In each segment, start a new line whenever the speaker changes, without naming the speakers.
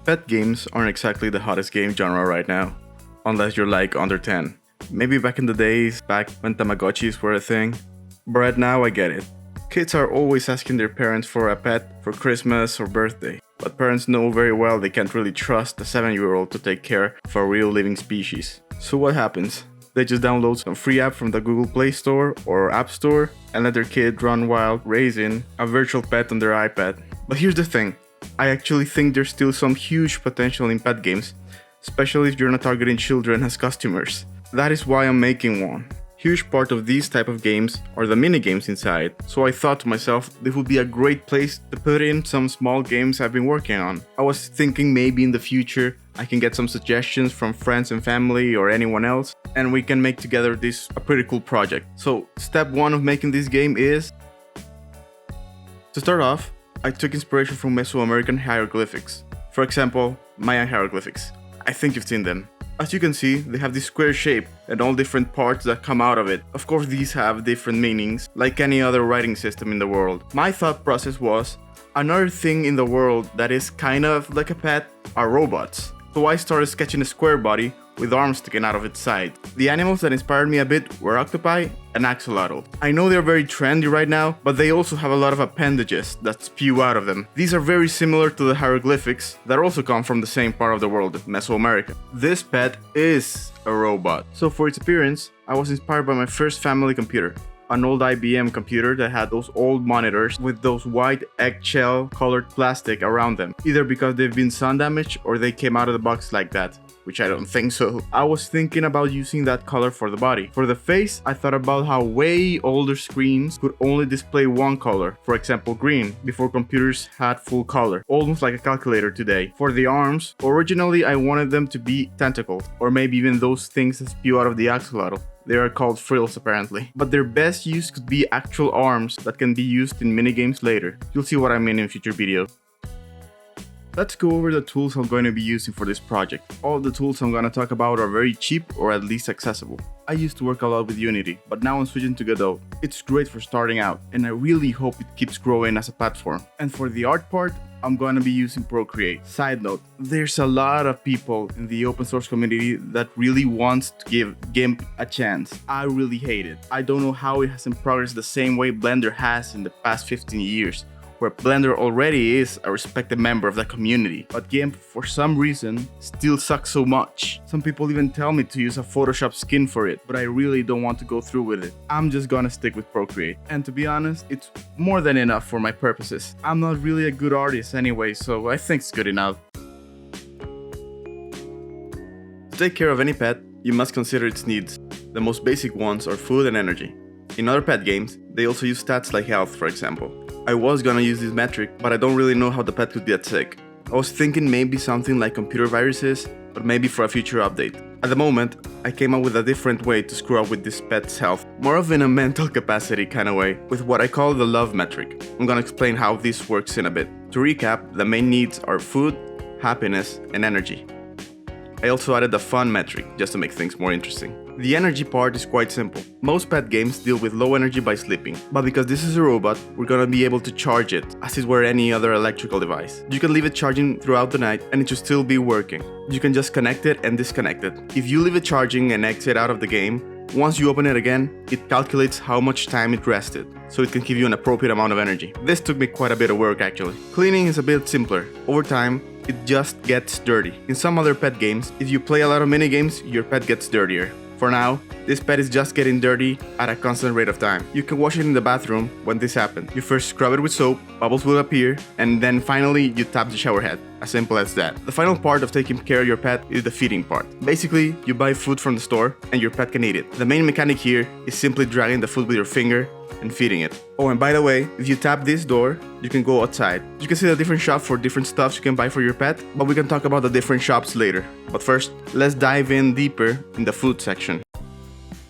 Pet games aren't exactly the hottest game genre right now, unless you're like under 10. Maybe back in the days, back when Tamagotchis were a thing. But right now I get it. Kids are always asking their parents for a pet for Christmas or birthday. But parents know very well they can't really trust a 7-year-old to take care of a real living species. So what happens? They just download some free app from the Google Play Store or App Store and let their kid run wild raising a virtual pet on their iPad. But here's the thing. I actually think there's still some huge potential in pet games, especially if you're not targeting children as customers. That is why I'm making one. Huge part of these type of games are the mini games inside, so I thought to myself this would be a great place to put in some small games I've been working on. I was thinking maybe in the future I can get some suggestions from friends and family or anyone else, and we can make together a pretty cool project. So step 1 of making this game is... To start off, I took inspiration from Mesoamerican hieroglyphics. For example, Mayan hieroglyphics. I think you've seen them. As you can see, they have this square shape and all different parts that come out of it. Of course, these have different meanings, like any other writing system in the world. My thought process was, another thing in the world that is kind of like a pet are robots. So I started sketching a square body with arms sticking out of its side. The animals that inspired me a bit were octopi and axolotl. I know they're very trendy right now, but they also have a lot of appendages that spew out of them. These are very similar to the hieroglyphics that also come from the same part of the world, Mesoamerica. This pet is a robot. So for its appearance, I was inspired by my first family computer. An old IBM computer that had those old monitors with those white eggshell colored plastic around them, either because they've been sun damaged or they came out of the box like that, which I don't think so. I was thinking about using that color for the body. For the face, I thought about how way older screens could only display one color, for example green, before computers had full color, almost like a calculator today. For the arms, originally I wanted them to be tentacles, or maybe even those things that spew out of the axolotl. They are called frills apparently. But their best use could be actual arms that can be used in minigames later. You'll see what I mean in future videos. Let's go over the tools I'm going to be using for this project. All the tools I'm going to talk about are very cheap or at least accessible. I used to work a lot with Unity, but now I'm switching to Godot. It's great for starting out, and I really hope it keeps growing as a platform. And for the art part, I'm going to be using Procreate. Side note, there's a lot of people in the open source community that really wants to give GIMP a chance. I really hate it. I don't know how it hasn't progressed the same way Blender has in the past 15 years. Where Blender already is a respected member of the community, but GIMP, for some reason, still sucks so much. Some people even tell me to use a Photoshop skin for it, but I really don't want to go through with it. I'm just gonna stick with Procreate. And to be honest, it's more than enough for my purposes. I'm not really a good artist anyway, so I think it's good enough. To take care of any pet, you must consider its needs. The most basic ones are food and energy. In other pet games, they also use stats like health, for example. I was gonna use this metric, but I don't really know how the pet could get sick. I was thinking maybe something like computer viruses, but maybe for a future update. At the moment, I came up with a different way to screw up with this pet's health, more of in a mental capacity kind of way, with what I call the love metric. I'm gonna explain how this works in a bit. To recap, the main needs are food, happiness, and energy. I also added the fun metric, just to make things more interesting. The energy part is quite simple. Most pet games deal with low energy by sleeping, but because this is a robot, we're gonna be able to charge it, as it were any other electrical device. You can leave it charging throughout the night and it should still be working. You can just connect it and disconnect it. If you leave it charging and exit out of the game, once you open it again, it calculates how much time it rested, so it can give you an appropriate amount of energy. This took me quite a bit of work actually. Cleaning is a bit simpler. Over time, it just gets dirty. In some other pet games, if you play a lot of minigames, your pet gets dirtier. For now, this pet is just getting dirty at a constant rate of time. You can wash it in the bathroom when this happens. You first scrub it with soap, bubbles will appear, and then finally you tap the shower head. As simple as that. The final part of taking care of your pet is the feeding part. Basically, you buy food from the store and your pet can eat it. The main mechanic here is simply dragging the food with your finger and feeding it. Oh, and by the way, if you tap this door, you can go outside. You can see the different shops for different stuffs you can buy for your pet, but we can talk about the different shops later. But first, let's dive in deeper in the food section.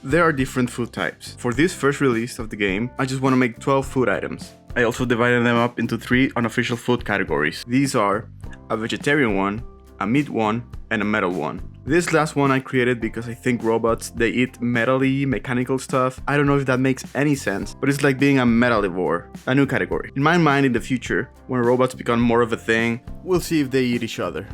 There are different food types. For this first release of the game, I just want to make 12 food items. I also divided them up into 3 unofficial food categories. These are a vegetarian one, a meat one, and a metal one. This last one I created because I think robots, they eat metal-y, mechanical stuff. I don't know if that makes any sense, but it's like being a metalivore, a new category. In my mind, in the future, when robots become more of a thing, we'll see if they eat each other.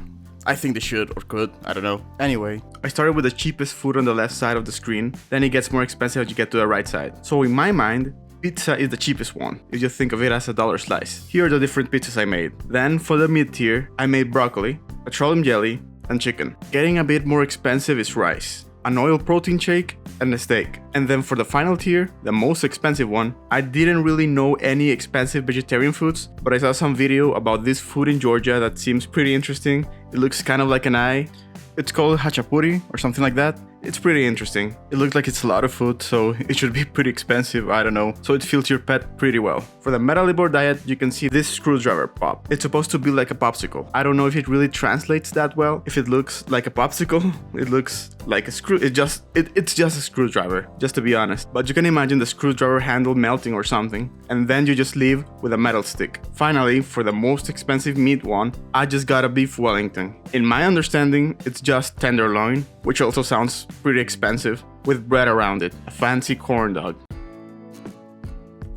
I think they should or could, I don't know. Anyway,
I started with the cheapest food on the left side of the screen, then it gets more expensive as you get to the right side. So in my mind, pizza is the cheapest one, if you think of it as a dollar slice. Here are the different pizzas I made. Then for the mid tier, I made broccoli, petroleum jelly, and chicken. Getting a bit more expensive is rice, an oil protein shake, and a steak. And then for the final tier, the most expensive one, I didn't really know any expensive vegetarian foods, but I saw some video about this food in Georgia that seems pretty interesting. It looks kind of like an eye. It's called hachapuri or something like that. It's pretty interesting. It looks like it's a lot of food, so it should be pretty expensive, I don't know. So it fills your pet pretty well. For the Metalivore diet, you can see this screwdriver pop. It's supposed to be like a popsicle. I don't know if it really translates that well. If it looks like a popsicle, it looks like a screw. It's just a screwdriver, just to be honest. But you can imagine the screwdriver handle melting or something, and then you just leave with a metal stick. Finally, for the most expensive meat one, I just got a beef Wellington. In my understanding, it's just tenderloin, which also sounds pretty expensive, with bread around it, a fancy corn dog.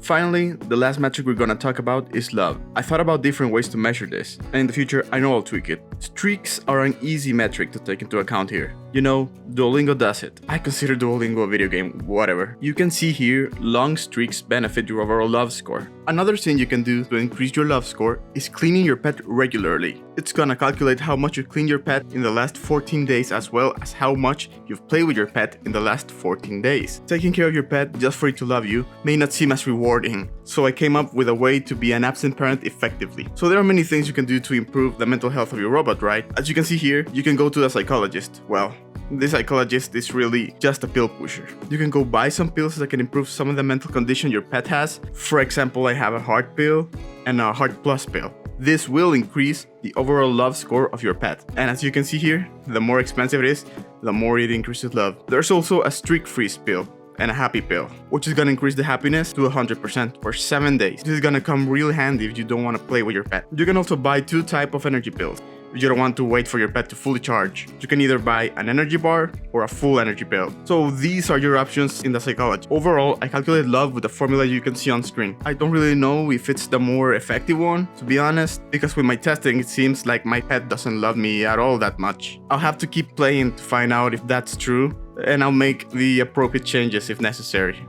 Finally, the last metric we're gonna talk about is love. I thought about different ways to measure this, and in the future I know I'll tweak it. Streaks are an easy metric to take into account here. You know, Duolingo does it. I consider Duolingo a video game, whatever. You can see here, long streaks benefit your overall love score. Another thing you can do to increase your love score is cleaning your pet regularly. It's gonna calculate how much you cleaned your pet in the last 14 days as well as how much you've played with your pet in the last 14 days. Taking care of your pet just for it to love you may not seem as rewarding, so I came up with a way to be an absent parent effectively. So there are many things you can do to improve the mental health of your robot, right? As you can see here, you can go to a psychologist. Well, this psychologist is really just a pill pusher. You can go buy some pills that can improve some of the mental condition your pet has. For example, I have a heart pill and a heart plus pill. This will increase the overall love score of your pet. And as you can see here, the more expensive it is, the more it increases love. There's also a streak freeze pill and a happy pill, which is gonna increase the happiness to 100% for 7 days. This is gonna come real handy if you don't wanna play with your pet. You can also buy 2 types of energy pills. If you don't want to wait for your pet to fully charge, you can either buy an energy bar or a full energy pill. So these are your options in the psychology. Overall, I calculate love with the formula you can see on screen. I don't really know if it's the more effective one, to be honest, because with my testing, it seems like my pet doesn't love me at all that much. I'll have to keep playing to find out if that's true, and I'll make the appropriate changes if necessary.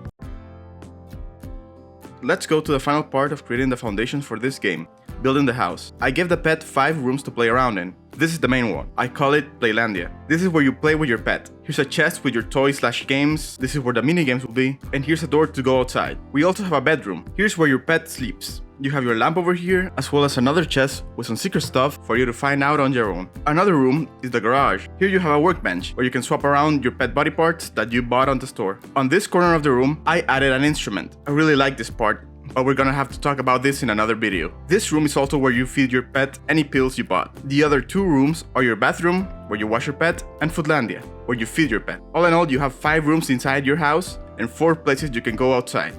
Let's go to the final part of creating the foundations for this game. Building the house. I gave the pet 5 rooms to play around in. This is the main one. I call it Playlandia. This is where you play with your pet. Here's a chest with your toys/games. This is where the mini games will be. And here's a door to go outside. We also have a bedroom. Here's where your pet sleeps. You have your lamp over here, as well as another chest with some secret stuff for you to find out on your own. Another room is the garage. Here you have a workbench where you can swap around your pet body parts that you bought on the store. On this corner of the room, I added an instrument. I really like this part, but we're gonna have to talk about this in another video. This room is also where you feed your pet any pills you bought. The other 2 rooms are your bathroom, where you wash your pet, and Foodlandia, where you feed your pet. All in all, you have 5 rooms inside your house and 4 places you can go outside.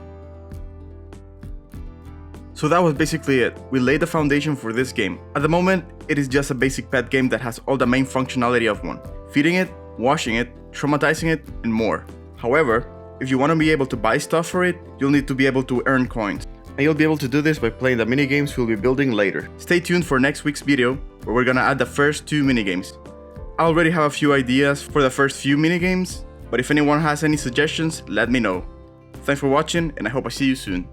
So that was basically it. We laid the foundation for this game. At the moment, it is just a basic pet game that has all the main functionality of one. Feeding it, washing it, traumatizing it, and more. However, if you want to be able to buy stuff for it, you'll need to be able to earn coins. And you'll be able to do this by playing the minigames we'll be building later. Stay tuned for next week's video, where we're gonna add the first 2 minigames. I already have a few ideas for the first few minigames, but if anyone has any suggestions, let me know. Thanks for watching, and I hope I see you soon.